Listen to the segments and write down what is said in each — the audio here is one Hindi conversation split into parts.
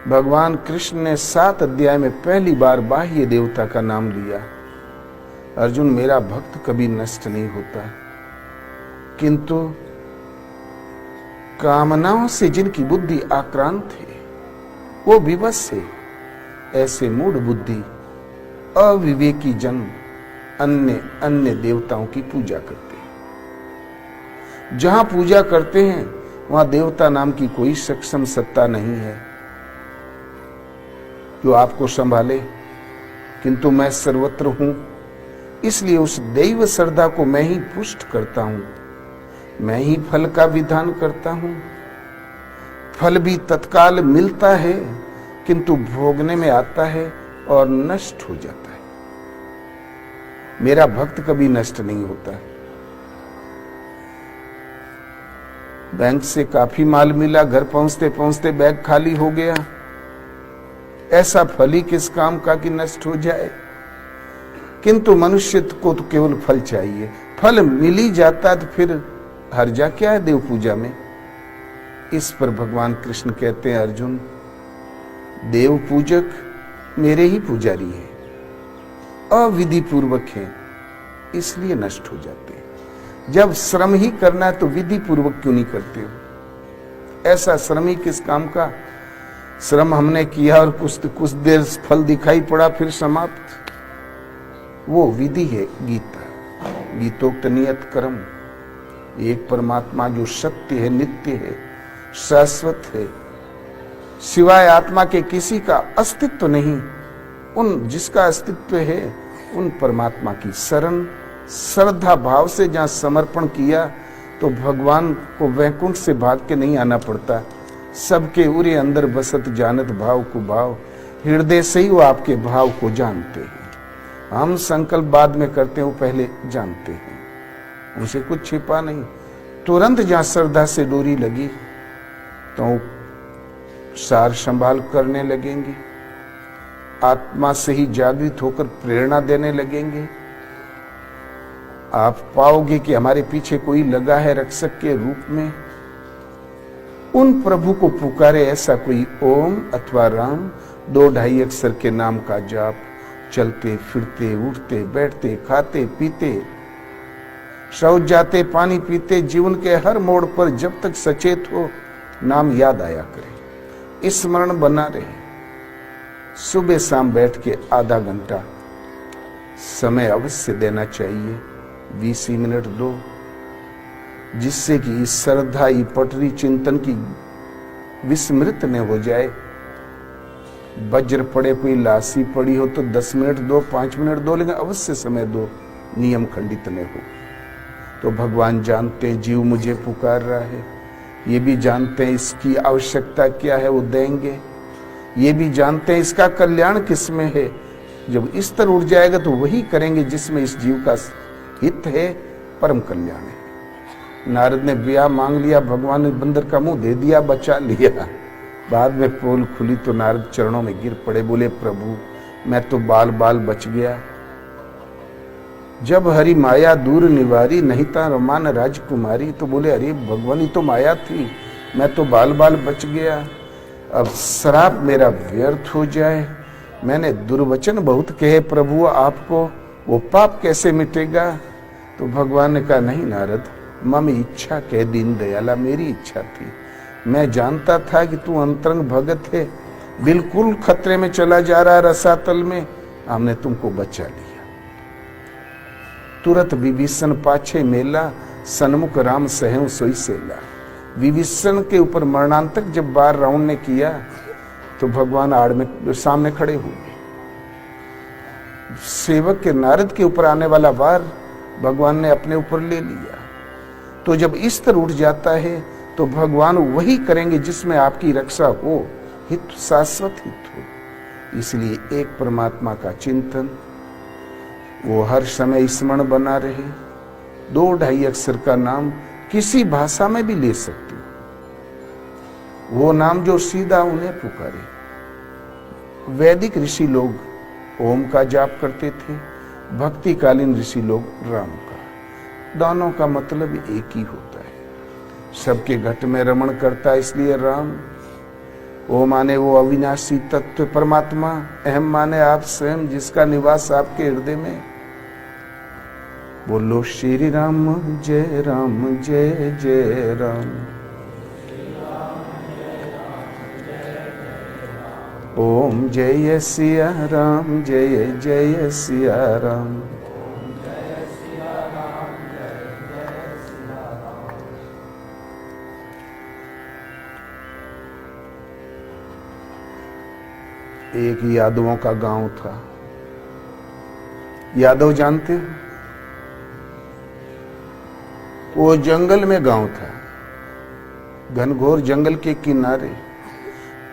भगवान कृष्ण ने 7 अध्याय में पहली बार बाह्य देवता का नाम लिया। अर्जुन, मेरा भक्त कभी नष्ट नहीं होता, किंतु कामनाओं से जिनकी बुद्धि आक्रांत है, वो विवश है, ऐसे मूढ़ बुद्धि अविवेकी जन अन्य अन्य देवताओं की पूजा करते हैं। जहां पूजा करते हैं वहां देवता नाम की कोई सक्षम सत्ता नहीं है जो आपको संभाले, किंतु मैं सर्वत्र हूं, इसलिए उस दैव श्रद्धा को मैं ही पुष्ट करता हूं, मैं ही फल का विधान करता हूं। फल भी तत्काल मिलता है, किंतु भोगने में आता है और नष्ट हो जाता है। मेरा भक्त कभी नष्ट नहीं होता। बैंक से काफी माल मिला, घर पहुंचते पहुंचते बैग खाली हो गया, ऐसा फल ही किस काम का कि नष्ट हो जाए। किंतु मनुष्य को तो केवल फल चाहिए, फल मिल ही जाता तो फिर हर्जा क्या है देव पूजा में। इस पर भगवान कृष्ण कहते हैं, अर्जुन, देव पूजक मेरे ही पुजारी है, अविधि पूर्वक है, इसलिए नष्ट हो जाते हैं। जब श्रम ही करना है तो विधि पूर्वक क्यों नहीं करते हो? ऐसा श्रम ही किस काम का? श्रम हमने किया और कुछ देर फल दिखाई पड़ा, फिर समाप्त। वो विधि है गीता, गीतोक्त नियत कर्म। एक परमात्मा जो सत्य है, नित्य है, शाश्वत है, सिवाय आत्मा के किसी का अस्तित्व नहीं। उन जिसका अस्तित्व है उन परमात्मा की शरण श्रद्धा भाव से जहां समर्पण किया तो भगवान को वैकुंठ से भाग के नहीं आना पड़ता। सबके उरे अंदर बसत जानत भाव को भाव, हृदय से ही वो आपके भाव को जानते हैं। हम संकल्प बाद में करते हैं, वो पहले जानते हैं, उनसे कुछ छिपा नहीं। तुरंत जहां श्रद्धा से डोरी लगी तो सार संभाल करने लगेंगे, आत्मा से ही जागृत होकर प्रेरणा देने लगेंगे। आप पाओगे कि हमारे पीछे कोई लगा है रक्षक के रूप में। उन प्रभु को पुकारे ऐसा कोई ओम अथवा राम, 2-2.5 अक्षर के नाम का जाप, चलते फिरते उठते बैठते खाते पीते शौच जाते पानी पीते, जीवन के हर मोड़ पर जब तक सचेत हो नाम याद आया करे, स्मरण बना रहे। सुबह शाम बैठ के आधा घंटा समय अवश्य देना चाहिए, 20 मिनट दो, जिससे कि इस श्रद्धा ये पटरी चिंतन की विस्मृत न हो जाए। वज्र पड़े कोई लाशी पड़ी हो तो 10 मिनट दो, 5 मिनट दो, लेकिन अवश्य समय दो, नियम खंडित न हो। तो भगवान जानते हैं जीव मुझे पुकार रहा है, ये भी जानते हैं इसकी आवश्यकता क्या है, वो देंगे। ये भी जानते हैं इसका कल्याण किसमें है। जब स्तर उठ जाएगा तो वही करेंगे जिसमें इस जीव का हित है, परम कल्याण है। नारद ने ब्याह मांग लिया, भगवान ने बंदर का मुंह दे दिया, बचा लिया। बाद में पोल खुली तो नारद चरणों में गिर पड़े, बोले प्रभु मैं तो बाल बाल बच गया। जब हरि माया दूर निवारी, नहीं ता रमान राजकुमारी। तो बोले अरे भगवान ही तो माया थी, मैं तो बाल बाल बच गया। अब श्राप मेरा व्यर्थ हो जाए, मैंने दुर्वचन बहुत कहे प्रभु आपको, वो पाप कैसे मिटेगा? तो भगवान ने कहा नहीं नारद, मम इच्छा कह दीन दयाला, मेरी इच्छा थी। मैं जानता था कि तू अंतरंग भगत है, बिल्कुल खतरे में चला जा रहा रसातल में, हमने तुमको बचा लिया। तुरंत विभीषण पाछे मेला, सन्मुख राम सहु सोई सेला। विभीषण के ऊपर मरणांतक जब बार रावण ने किया तो भगवान आड़ में सामने खड़े हुए। सेवक के नारद के ऊपर आने वाला वार भगवान ने अपने ऊपर ले लिया। तो जब इस तरह उठ जाता है तो भगवान वही करेंगे जिसमें आपकी रक्षा हो, हित शाश्वत हित हो। इसलिए एक परमात्मा का चिंतन, वो हर समय स्मरण बना रहे। 2-2.5 अक्षर का नाम किसी भाषा में भी ले सकते हो, वो नाम जो सीधा उन्हें पुकारे। वैदिक ऋषि लोग ओम का जाप करते थे, भक्तिकालीन ऋषि लोग राम का। दोनों का मतलब एक ही होता है, सबके घट में रमण करता है इसलिए राम, ओ माने वो अविनाशी तत्व परमात्मा, अहम माने आप स्वयं जिसका निवास आपके हृदय में। बोलो श्री राम जय जय राम। ओम जय सिया राम जय सिया राम। एक यादवों का गांव था। यादव जानते हो? वो जंगल में गांव था, घनघोर जंगल के किनारे।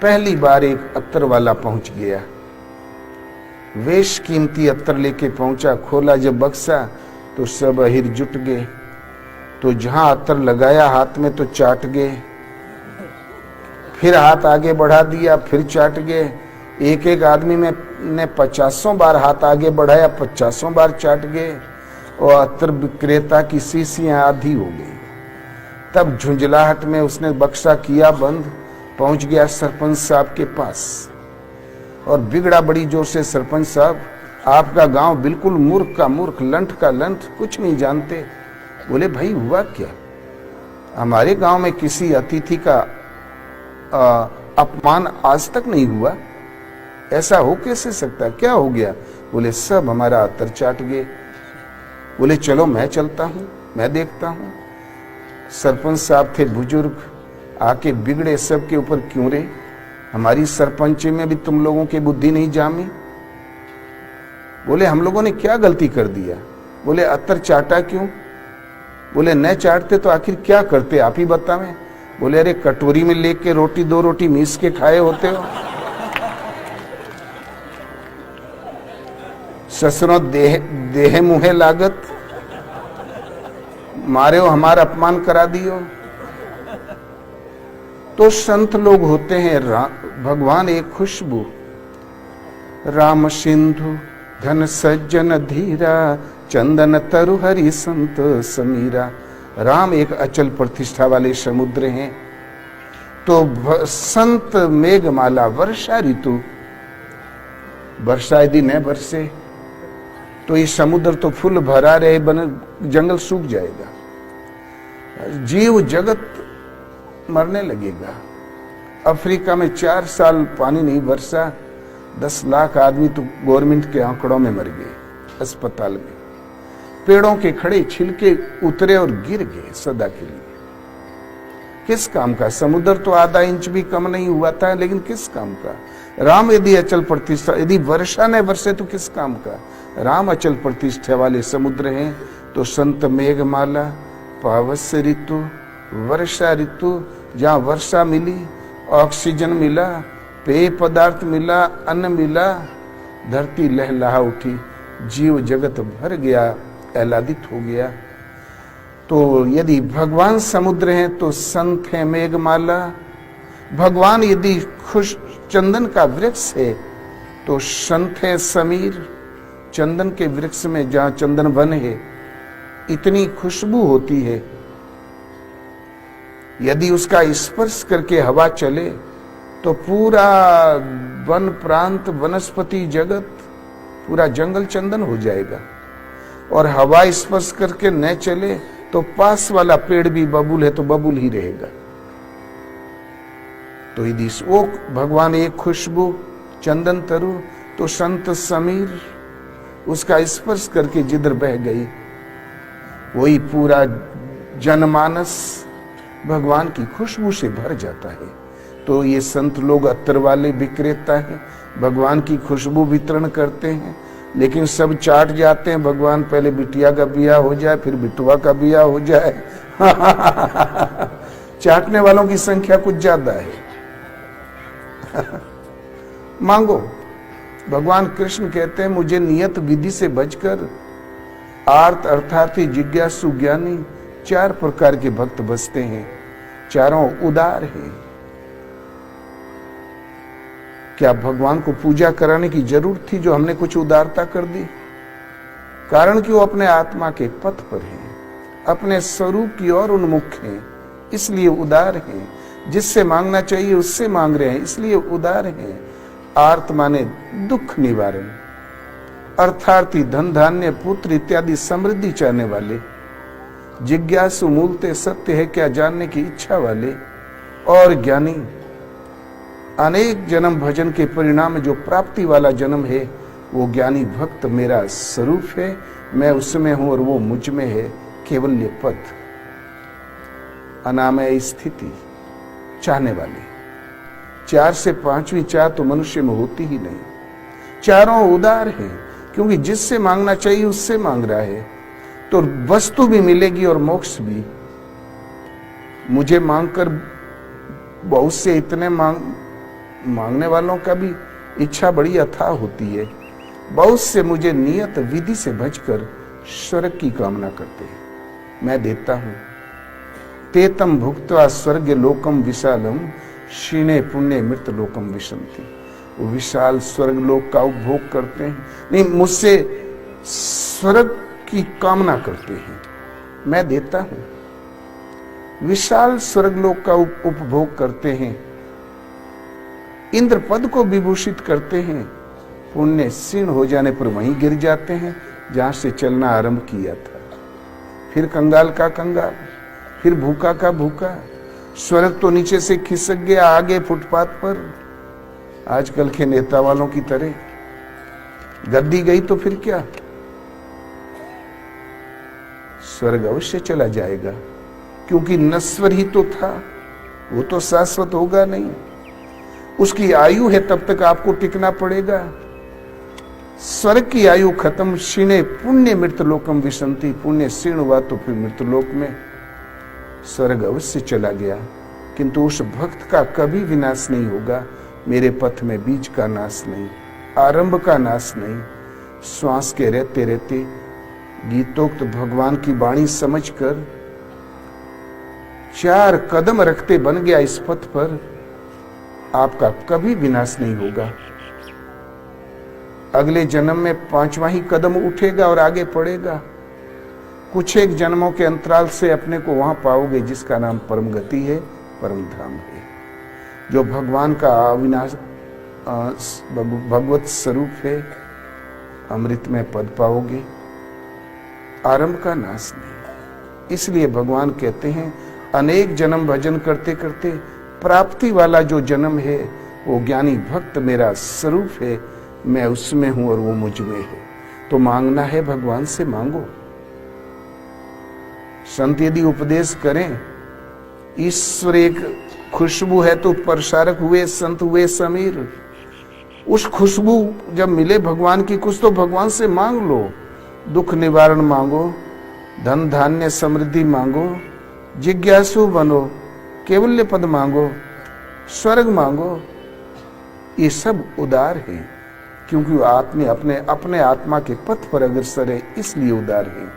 पहली बार एक अत्तर वाला पहुंच गया। वेश कीमती अत्तर लेके पहुंचा। खोला जब बक्सा तो सब अहिर जुट गए। तो जहां अत्तर लगाया हाथ में तो चाट गए, फिर हाथ आगे बढ़ा दिया, फिर चाट गए। एक एक आदमी में ने 50 बार हाथ आगे बढ़ाया, 50 बार चाट गए और अत्तर विक्रेता की शीशियां आधी हो गई। तब झुंझलाहट में उसने बक्सा किया बंद, पहुंच गया सरपंच साहब के पास और बिगड़ा बड़ी जोर से, सरपंच साहब आपका गांव बिल्कुल मूर्ख का मूर्ख, लंठ का लंठ, कुछ नहीं जानते। बोले भाई हुआ क्या? हमारे गांव में किसी अतिथि का अपमान आज तक नहीं हुआ, ऐसा हो कैसे सकता? क्या हो गया? बोले सब हमारा अत्तर चाट गए। बोले चलो मैं चलता हूं, मैं देखता हूं। सरपंच साहब थे बुजुर्ग, आके बिगड़े सब के ऊपर क्यों रे? हमारी सरपंची में भी तुम लोगों की बुद्धि नहीं जामी? बोले हम लोगों ने क्या गलती कर दिया? बोले अत्तर चाटा क्यों? बोले न चाटते तो आखिर क्या करते, आप ही बतावें। बोले अरे कटोरी में लेके रोटी 2 रोटी मीस के खाए होते हो। ससुरों देह मुहे लागत, मारे हो हमारा अपमान करा दियो। तो संत लोग होते हैं भगवान एक खुशबू। राम सिंधु धन सज्जन धीरा, चंदन तरु हरि संत समीरा। राम एक अचल प्रतिष्ठा वाले समुद्र हैं। तो संत मेघमाला, वर्षा ऋतु। वर्षा यदि न बरसे तो ये समुद्र तो फुल भरा रहे, जंगल सूख जाएगा, जीव जगत मरने लगेगा। अफ्रीका में 4 साल पानी नहीं बरसा, 10 लाख आदमी तो गवर्नमेंट के आंकड़ों में मर गए अस्पताल में। पेड़ों के खड़े छिलके उतरे और गिर गए सदा के लिए। किस काम का? समुद्र तो आधा इंच भी कम नहीं हुआ था, लेकिन किस काम का? राम यदि अचल प्रतिष्ठा, यदि वर्षा न बरसे तो किस काम का? राम अचल प्रतिष्ठा वाले समुद्र हैं। तो संत मेघमाला, पावस ऋतु, वर्षा ऋतु, जहाँ वर्षा मिली, ऑक्सीजन मिला, पेय पदार्थ मिला, अन्न मिला, धरती लहलहा उठी, जीव जगत भर गया, आह्लादित हो गया। तो यदि भगवान समुद्र हैं तो संत है मेघमाला। भगवान यदि खुश चंदन का वृक्ष है तो संत है समीर। चंदन के वृक्ष में जहां चंदन वन है, इतनी खुशबू होती है, यदि उसका स्पर्श करके हवा चले तो पूरा वन प्रांत, वनस्पति जगत, पूरा जंगल चंदन हो जाएगा। और हवा स्पर्श करके न चले तो पास वाला पेड़ भी बबूल है तो बबूल ही रहेगा। तो यदि वो भगवान एक खुशबू, चंदन तरु, तो संत समीर, उसका स्पर्श करके जिधर बह गई, वही पूरा जनमानस भगवान की खुशबू से भर जाता है। तो ये संत लोग अत्तर वाले विक्रेता हैं, भगवान की खुशबू वितरण करते हैं, लेकिन सब चाट जाते हैं। भगवान पहले बिटिया का बिया हो जाए, फिर बिटुआ का बिया हो जाए। चाटने वालों की संख्या कुछ ज्यादा है। मांगो। भगवान कृष्ण कहते हैं मुझे नियत विधि से बचकर आर्त अर्थार्थी जिज्ञासु ज्ञानी 4 प्रकार के भक्त बसते हैं। चारों उदार हैं। क्या भगवान को पूजा कराने की जरूरत थी जो हमने कुछ उदारता कर दी? कारण कि वो अपने आत्मा के पथ पर हैं, अपने स्वरूप की ओर उन्मुख हैं, इसलिए उदार हैं। जिससे मांगना चाहिए उससे मांग रहे हैं, इसलिए उदार हैं। आर्त माने दुख निवारण, अर्थार्थी धन धान्य पुत्र इत्यादि समृद्धि चाहने वाले, जिज्ञासु मूलते सत्य है क्या जानने की इच्छा वाले, और ज्ञानी अनेक जन्म भजन के परिणाम जो प्राप्ति वाला जन्म है वो ज्ञानी भक्त मेरा स्वरूप है, मैं उसमें हूं और वो मुझ में है। केवल्य पद, अनामय स्थिति चाहने वाले। 4 से 5वीं चाह तो मनुष्य में होती ही नहीं। चारों उदार हैं, क्योंकि जिससे मांगना चाहिए उससे मांग रहा है, तो वस्तु भी मिलेगी और मोक्ष भी। मुझे मांगकर बहुत से इतने मांगने वालों का भी इच्छा बड़ी अथाह होती है। बहुत से मुझे नियत विधि से भजकर स्वर्ग की कामना करते हैं, मैं देता हूं। तेतम भुक्त्वा स्वर्ग लोकम विशालम क्षीणे पुण्य मृत लोकम विशंति। वो विशाल स्वर्ग लोक का उपभोग करते हैं, नहीं मुझसे स्वर्ग की कामना करते हैं, मैं देता हूं। विशाल स्वर्ग लोक का उपभोग करते हैं, इंद्र पद को विभूषित करते हैं, पुण्य क्षीण हो जाने पर वहीं गिर जाते हैं जहां से चलना आरंभ किया था। फिर कंगाल का कंगाल, फिर भूखा का भूखा। स्वर्ग तो नीचे से खिसक गया आगे फुटपाथ पर, आजकल के नेता वालों की तरह। गद्दी गई तो फिर क्या, स्वर्ग अवश्य चला जाएगा, क्योंकि नश्वर ही तो था, वो तो शाश्वत होगा नहीं। उसकी आयु है, तब तक आपको टिकना पड़ेगा। स्वर्ग की आयु खत्म, क्षीणे पुण्य मृत लोकम विशंति। पुण्य क्षीण हुआ तो फिर मृतलोक में स्वर्ग अवश्य चला गया, किंतु उस भक्त का कभी विनाश नहीं होगा। मेरे पथ में बीज का नाश नहीं, आरंभ का नाश नहीं। श्वास के रहते रहते गीतोक्त भगवान की वाणी समझकर 4 कदम रखते बन गया इस पथ पर, आपका कभी विनाश नहीं होगा। अगले जन्म में 5वां ही कदम उठेगा और आगे पड़ेगा। कुछ एक जन्मों के अंतराल से अपने को वहां पाओगे जिसका नाम परम गति है, परम धाम है, जो भगवान का अविनाश भगवत स्वरूप है। अमृत में पद पाओगे, आरंभ का नाश नहीं। इसलिए भगवान कहते हैं अनेक जन्म भजन करते करते प्राप्ति वाला जो जन्म है वो ज्ञानी भक्त मेरा स्वरूप है, मैं उसमें हूं और वो मुझ में है। तो मांगना है भगवान से मांगो। संत यदि उपदेश करें, ईश्वर एक खुशबू है तो प्रसारक हुए संत हुए समीर। उस खुशबू जब मिले भगवान की कुछ, तो भगवान से मांग लो। दुख निवारण मांगो, धन धान्य समृद्धि मांगो, जिज्ञासु बनो, केवल्य पद मांगो, स्वर्ग मांगो। ये सब उदार है, क्योंकि वो अपने आत्मा के पथ पर अग्रसर है, इसलिए उदार है।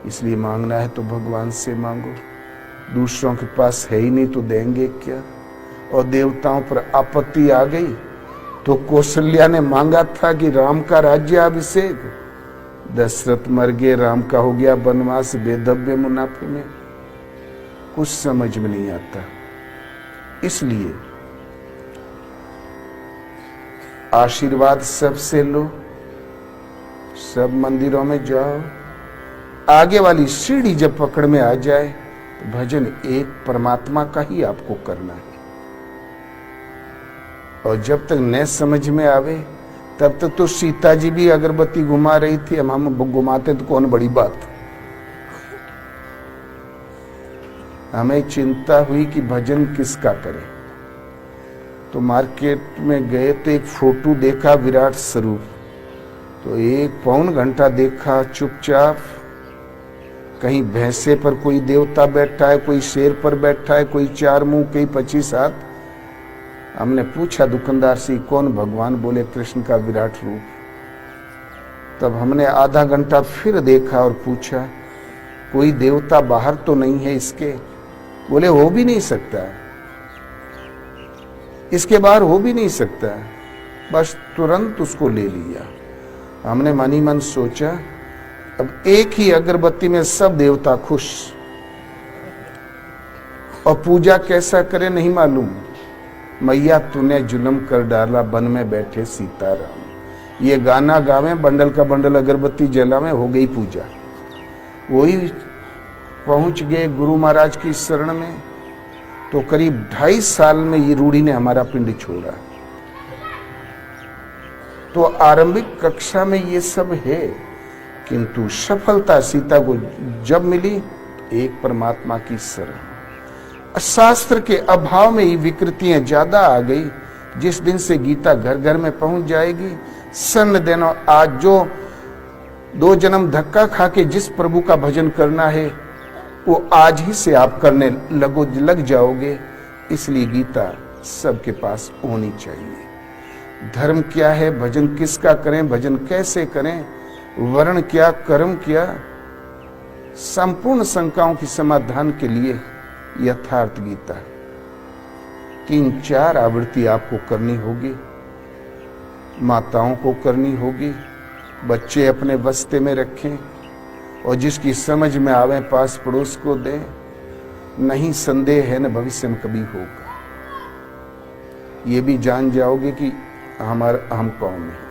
इसलिए मांगना है तो भगवान से मांगो। दूसरों के पास है ही नहीं तो देंगे क्या। और देवताओं पर आपत्ति आ गई तो कौशल्या ने मांगा था कि राम का राज्याभिषेक, दशरथ मर गए, राम का हो गया वनवास बेदव्य मुनाफे में। कुछ समझ में नहीं आता। इसलिए आशीर्वाद सबसे लो, सब मंदिरों में जाओ, आगे वाली सीढ़ी जब पकड़ में आ जाए तो भजन एक परमात्मा का ही आपको करना है। और जब तक न समझ में आवे तब तक तो सीता जी भी अगरबत्ती घुमा रही थी, हम घुमाते तो कौन बड़ी बात। हमें चिंता हुई कि भजन किसका करें, तो मार्केट में गए तो एक फोटो देखा विराट स्वरूप, तो 1 पौन घंटा देखा चुपचाप। कहीं भैंसे पर कोई देवता बैठा है, कोई शेर पर बैठा है, कोई 4 मुंह, कोई 25 हाथ। हमने पूछा दुकानदार से कौन भगवान, बोले कृष्ण का विराट रूप। तब हमने आधा घंटा फिर देखा और पूछा कोई देवता बाहर तो नहीं है इसके, बोले हो भी नहीं सकता, इसके बाहर हो भी नहीं सकता। बस तुरंत उसको ले लिया। हमने मन ही मन सोचा अब एक ही अगरबत्ती में सब देवता खुश। और पूजा कैसा करे नहीं मालूम। मैया तूने जुल्म कर डाला, बन में बैठे सीताराम। ये गाना गावे, बंडल का बंडल अगरबत्ती जलावे, हो गई पूजा। वही पहुंच गए गुरु महाराज की शरण में, तो करीब 2.5 साल में ये रूढ़ी ने हमारा पिंड छोड़ा। तो आरंभिक कक्षा में ये सब है, किंतु सफलता सीता को जब मिली, एक परमात्मा की शरण। शास्त्र के अभाव में ही विकृतियां ज्यादा आ गई। जिस दिन से गीता घर घर में पहुंच जाएगी, सन्न देनो, आज जो 2 जन्म धक्का खा के जिस प्रभु का भजन करना है, वो आज ही से आप करने लग जाओगे। इसलिए गीता सबके पास होनी चाहिए। धर्म क्या है, भजन किसका करें, भजन कैसे करें, वर्ण क्या, कर्म क्या, संपूर्ण शंकाओं की समाधान के लिए यथार्थ गीता 3-4 आवृत्ति आपको करनी होगी, माताओं को करनी होगी, बच्चे अपने बस्ते में रखें और जिसकी समझ में आवे पास पड़ोस को दें। नहीं संदेह है न भविष्य में कभी होगा। ये भी जान जाओगे कि हम कौन है।